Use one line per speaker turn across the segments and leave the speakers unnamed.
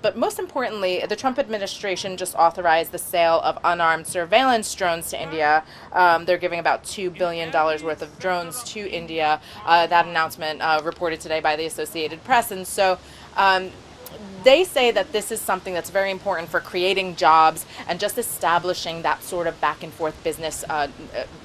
But most importantly, the Trump administration just authorized the sale of unarmed surveillance drones to India. They're giving about $2 billion worth of drones to India. That announcement reported today by the Associated Press. And so they say that this is something that's very important for creating jobs and just establishing that sort of back and forth business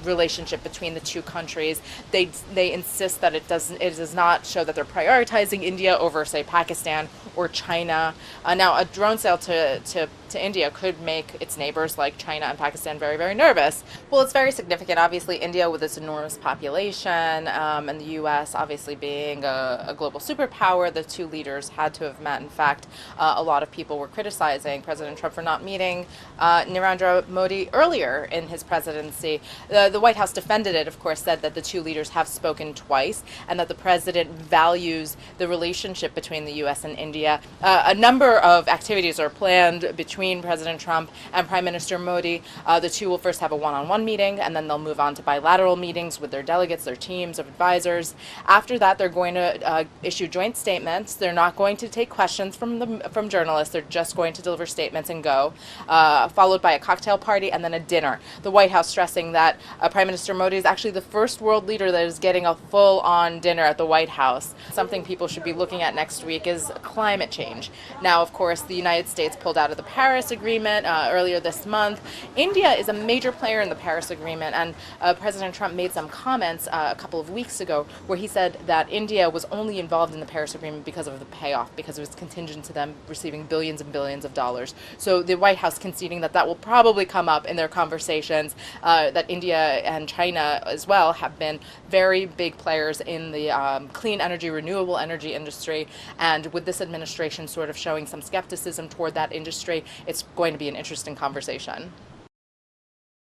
relationship between the two countries. They insist that it does not show that they're prioritizing India over, say, Pakistan or China. Now, a drone sale to India could make its neighbors like China and Pakistan very, very nervous. Well, it's very significant. Obviously, India with its enormous population, and the U.S. obviously being a global superpower, the two leaders had to have met. In fact, a lot of people were criticizing President Trump for not meeting Narendra Modi earlier in his presidency. The White House defended it, of course, said that the two leaders have spoken twice and that the president values the relationship between the U.S. and India. A number of activities are planned between President Trump and Prime Minister Modi. The two will first have a one-on-one meeting, and then they'll move on to bilateral meetings with their delegates, their teams of advisors. After that, they're going to issue joint statements. They're not going to take questions from journalists. They're just going to deliver statements and go, followed by a cocktail party and then a dinner. The White House stressing that Prime Minister Modi is actually the first world leader that is getting a full-on dinner at the White House. Something people should be looking at next week is climate change. Now, of course, the United States pulled out of the Paris Agreement earlier this month. India is a major player in the Paris Agreement, and President Trump made some comments a couple of weeks ago where he said that India was only involved in the Paris Agreement because of the payoff, because it was contingent to them receiving billions and billions of dollars. So the White House conceding that that will probably come up in their conversations, that India and China as well have been very big players in the clean energy, renewable energy industry, and with this administration sort of showing some skepticism toward that industry, it's going to be an interesting conversation.